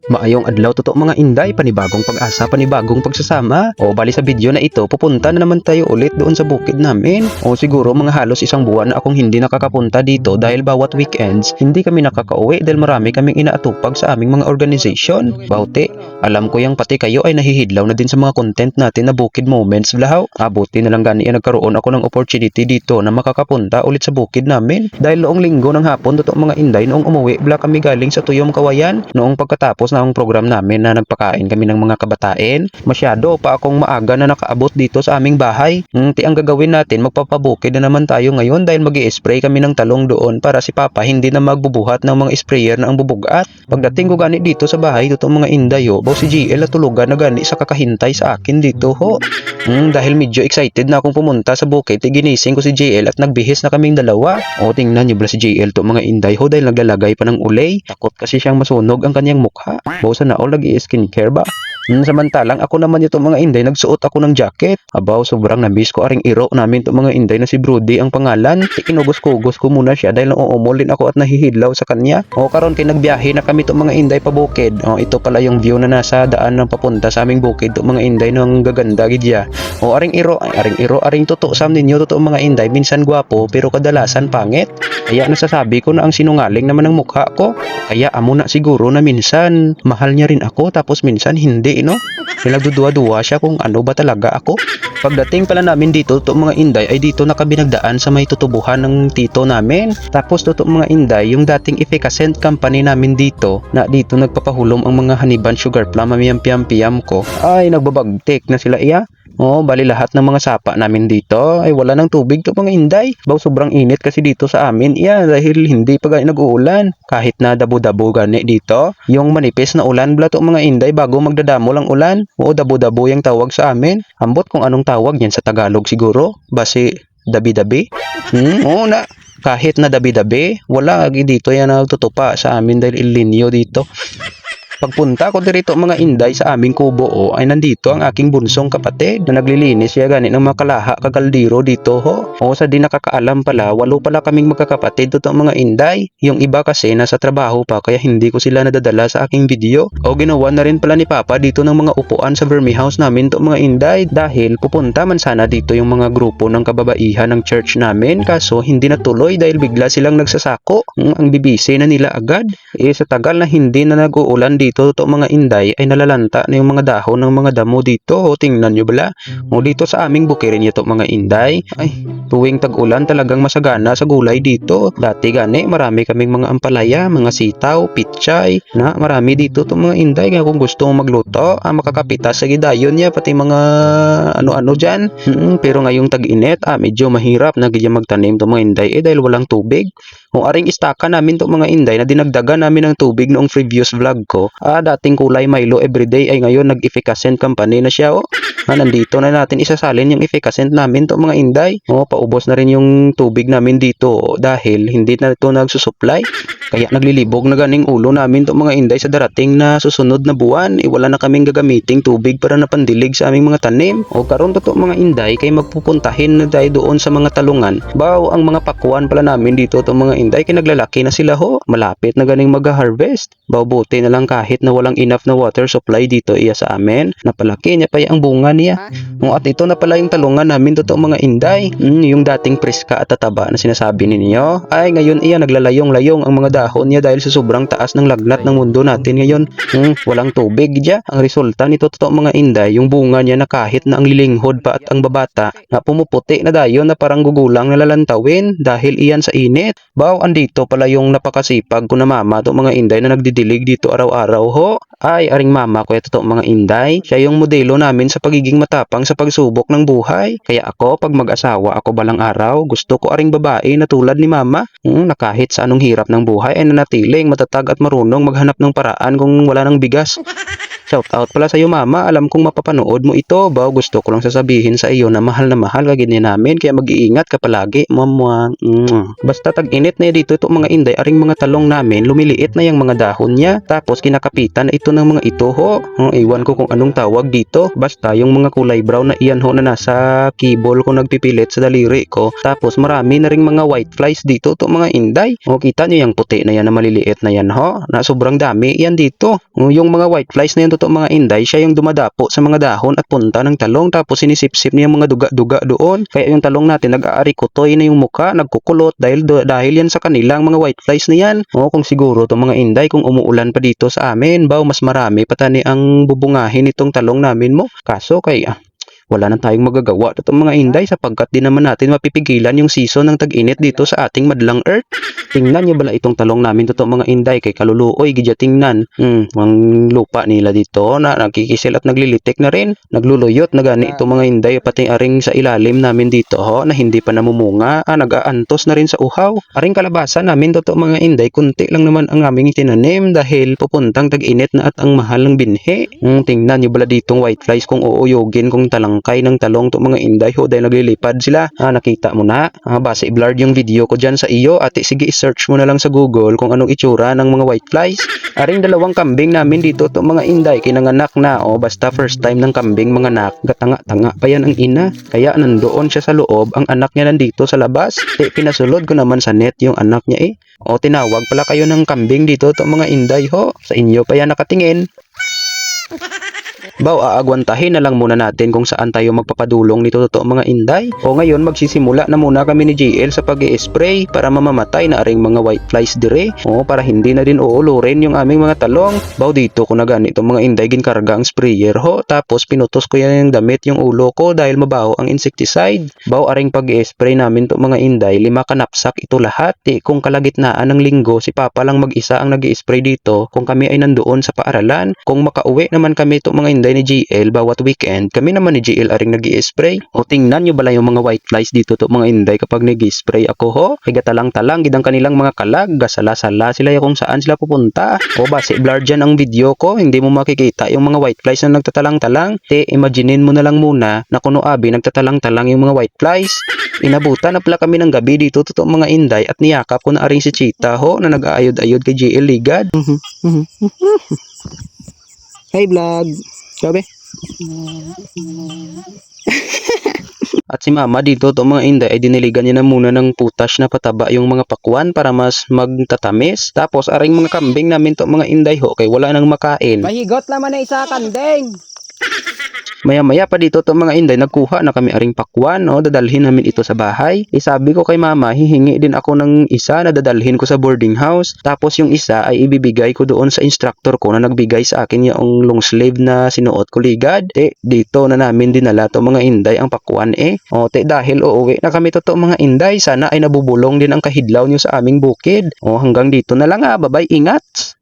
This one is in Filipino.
Maayong adlaw totoo mga inday, panibagong pag-asa, panibagong pagsasama. O bali sa video na ito, pupunta na naman tayo ulit doon sa bukid namin. O siguro mga halos isang buwan na akong hindi nakakapunta dito dahil bawat weekends, hindi kami nakakauwi dahil marami kaming inaatupag sa aming mga organization. Bauti, alam ko yang pati kayo ay nahihidlaw na din sa mga content natin na bukid moments blahaw. Abuti na lang gani nagkaroon ako ng opportunity dito na makakapunta ulit sa bukid namin. Dahil noong linggo ng hapon, totoo mga inday, noong umuwi bla kami galing sa Tuyong Kawayan, noong pagkatapos ng program namin na nagpakain kami ng mga kabataan, masyado pa akong maaga na nakaabot dito sa aming bahay. Ang gagawin natin, magpapabukid na naman tayo ngayon dahil mag-i-spray kami ng talong doon para si Papa hindi na magbubuhat ng mga sprayer na ang bubugat. Pagdating ko gani dito sa bahay, totoo mga indayo, baw si GL at tulugan na gani sa kakahintay sa akin dito ho. Dahil medyo excited na akong pumunta sa bukid, ginising ko si JL at nagbihis na kaming dalawa. O tingnan niyo ba si JL to mga inday ho dahil naglalagay pa ng ulay. Takot kasi siyang masunog ang kanyang mukha. Bawsa na all nag-i-skincare ba? Samantalang ako naman ito mga inday, nagsuot ako ng jacket. Abaw, sobrang namiss ko aring iro namin to mga inday na si Brody ang pangalan. Kinugos-kugos ko muna siya dahil nauumulin ako at nahihidlaw sa kanya. O karon kay nagbiyahe na kami to mga inday pa bukid. O ito pala yung view na nasa daan ng papunta sa aming bukid to mga inday ng gaganda gidya. O aring iro, aring toto sam ninyo totoo mga inday, minsan gwapo pero kadalasan pangit. Kaya nasasabi ko na ang sinungaling naman ng mukha ko. Kaya amo na siguro na minsan mahal niya rin ako tapos minsan hindi, no? Nagduduwa-duwa siya kung ano ba talaga ako. Pagdating pala namin dito, to mga inday, ay dito na kami nagdaan sa may tutubuhan ng tito namin. Tapos to mga inday, yung dating efficacent company namin dito, na dito nagpapahulom ang mga haniban sugar plum, mamiyam-piyam-piyam ko, ay nagbabagtik na sila iya. Oh, bali lahat ng mga sapa namin dito ay wala ng tubig to mga inday. Baw sobrang init kasi dito sa amin. Dahil hindi pa gani nag-uulan. Kahit na dabo-dabo gani dito. Yung manipis na ulan bla to mga inday bago magdadamo lang ulan. Oo, dabo-dabo yung tawag sa amin. Ambot kung anong tawag niyan sa Tagalog siguro. Basi dabi-dabi. Oo na. Kahit na dabi-dabi, wala dito yan nagtutupa sa amin dahil El Niño dito. Pagpunta ko dito mga inday sa aming kubo ay nandito ang aking bunsong kapatid na naglilinis siya gani ng mga kalaha kagaldiro dito ho. O sa di nakakaalam pala, 8 pala kaming magkakapatid totoo mga inday. Yung iba kasi nasa trabaho pa kaya hindi ko sila nadadala sa aking video. O ginawa na rin pala ni Papa dito ng mga upuan sa Vermi House namin to mga inday dahil pupunta man sana dito yung mga grupo ng kababaihan ng church namin kaso hindi natuloy dahil bigla silang nagsasako. Ang bibisi na nila agad. Sa tagal na hindi na nag-uulan dito to mga inday ay nalalanta na yung mga dahon ng mga damo dito. O tingnan nyo bala. O dito sa aming bukirin nyo to mga inday. Ay, tuwing tag-ulan talagang masagana sa gulay dito. Dati gani marami kaming mga ampalaya, mga sitaw, pichay, na marami dito to mga inday. Kaya kung gusto mong magluto, makakapitas sa gidayon niya pati mga ano-ano dyan. Pero ngayong tag-init, medyo mahirap na ganyan magtanim to mga inday dahil walang tubig. Kung aring istaka namin to mga inday na dinagdagan namin ng tubig noong previous vlog ko, dating kulay Milo everyday ay ngayon nag-efficacent company na siya. Nandito na natin isasalin yung efficacent namin to mga inday. Paubos na rin yung tubig namin dito dahil hindi na ito nagsusupply. Kaya naglilibog na ganing ulo namin to mga inday sa darating na susunod na buwan. Wala na kaming gagamiting tubig para napandilig sa aming mga tanim. Karon to mga inday kay magpupuntahin na tayo doon sa mga talungan. Baw ang mga pakuan pala namin dito to mga inday kay naglalaki na sila ho. Malapit na ganing mag-harvest. Baw buti na lang kahit na walang enough na water supply dito iya sa amin. Napalaki niya pa ang bunga niya. At ito na pala yung talungan namin to mga inday. Yung dating preska at tataba na sinasabi ninyo ay ngayon iya naglalayong-layong ang mga dahon niya dahil sa sobrang taas ng lagnat ng mundo natin ngayon. Walang tubig diya. Ang resulta nito totoo mga inday, yung bunga niya na kahit na ang lilinghod pa at ang babata na pumuputi na dayon na parang gugulang nalalantawin dahil iyan sa init. Baw andito pala yung napakasipag ko na mama to mga inday na nagdidilig dito araw-araw ho. Ay aring mama ko ito mga inday. Siya yung modelo namin sa pagiging matapang sa pagsubok ng buhay. Kaya ako pag mag-asawa ako balang araw, gusto ko aring babae na tulad ni mama. Na kahit sa anong hirap ng buhay ay nanatiling matatag at marunong maghanap ng paraan kung wala ng bigas. Shout out pala sa iyo mama, alam kong mapapanood mo ito. Baw, gusto ko lang sasabihin sa iyo na mahal ka ganyan namin, kaya mag-iingat ka palagi. Mama. Basta tag-init na dito itong mga inday, aring mga talong namin, lumiliit na yung mga dahon niya. Tapos kinakapitan na ito ng mga ito ho. Iwan ko kung anong tawag dito. Basta yung mga kulay brown na iyan ho na nasa keyboard ko nagpipilit sa daliri ko. Tapos marami na ring mga white flies dito itong mga inday. Kita nyo yung puti na yan na maliliit na yan ho. Na sobrang dami yan dito. Yung mga white flies na yan totoo mga inday, siya yung dumadapo sa mga dahon at punta ng talong. Tapos sinisip-sip niya mga duga-duga doon. Kaya yung talong natin nag-aari kutoy na yung muka, nagkukulot dahil yan sa kanilang mga white flies na yan. Kung siguro itong mga inday, kung umuulan pa dito sa amin, baw mas marami patani ang bubungahin itong talong namin mo. Kaso kaya wala na tayong magagawa itong mga inday sapagkat di naman natin mapipigilan yung season ng tag-init dito sa ating madlang earth. Tingnan nyo bala itong talong namin totoo mga inday kay kaluluoy gidya tingnan. Ang lupa nila dito na nagkikisil at naglilitik na rin. Nagluluyot na gani itong mga inday pati aring sa ilalim namin dito ho na hindi pa namumunga. Nag-aantos na rin sa uhaw. Aring kalabasa namin totoo mga inday kunti lang naman ang aming itinanim dahil pupuntang tag-init na at ang mahal ng binhi. Tingnan nyo bala ditong white flies kung uuyugin kung talangkay ng talong to mga inday ho dahil naglilipad sila. Nakita mo na. Base i-blurred yung video ko dyan sa iyo at sige search mo na lang sa Google kung anong itsura ng mga white flies. Aring dalawang kambing namin dito to mga inday kinanganak na basta first time ng kambing mga anak. Gatanga-tanga pa yan ang ina. Kaya nandoon siya sa loob, ang anak niya nandito sa labas. Pinasulod ko naman sa net yung anak niya tinawag pala kayo ng kambing dito to mga inday ho. Sa inyo pa yan nakatingin. Baw, aagwantahin na lang muna natin kung saan tayo magpapadulong nito totoo mga inday. Ngayon magsisimula na muna kami ni JL sa pag-i-spray para mamamatay na aring mga white flies dire. Para hindi na din uulurin yung aming mga talong. Baw, dito ko na ganito mga inday ginkarga ang sprayer ho. Tapos pinutos ko yan yung damit yung ulo ko dahil mabaho ang insecticide. Baw, aring pag-i-spray namin to mga inday, 5 kanapsak ito lahat. Kung kalagitnaan ng linggo si Papa lang mag-isa ang nag-i-spray dito kung kami ay nandoon sa paaralan. Kung makauwi naman kami to mga inday ni GL bawat weekend, kami naman ni GL aring nag-i-spray. Tingnan nyo bala yung mga white flies dito to mga inday kapag nag-i-spray ako ho. Gatalang-talang gidang kanilang mga kalag, gasala-sala sila kung saan sila pupunta. Base blur dyan ang video ko, hindi mo makikita yung mga white flies na nagtatalang-talang. Imaginein mo na lang muna na kuno abi nagtatalang-talang yung mga white flies. Inabutan na pala kami ng gabi dito to mga inday at niyakap ko na aring si Cheetah ho na nag-aayod-ayod kay GL Ligad. Hey vlog! Sabi? At si mama dito to mga inday ay diniligan niya na muna ng putas na pataba yung mga pakwan para mas magtatamis. Tapos aring mga kambing namin to mga inday ho kay wala nang makain. Mahigot naman na isa kandeng. Maya-maya pa dito to mga inday nagkuha na kami aring pakwan dadalhin namin ito sa bahay. Sabi ko kay mama hihingi din ako ng isa na dadalhin ko sa boarding house. Tapos yung isa ay ibibigay ko doon sa instructor ko na nagbigay sa akin yung long sleeve na sinuot ko ligad. Dito na namin dinala to mga inday ang pakwan dahil uuwi na kami to mga inday. Sana ay nabubulong din ang kahidlaw nyo sa aming bukid. Hanggang dito na lang bye-bye, ingat!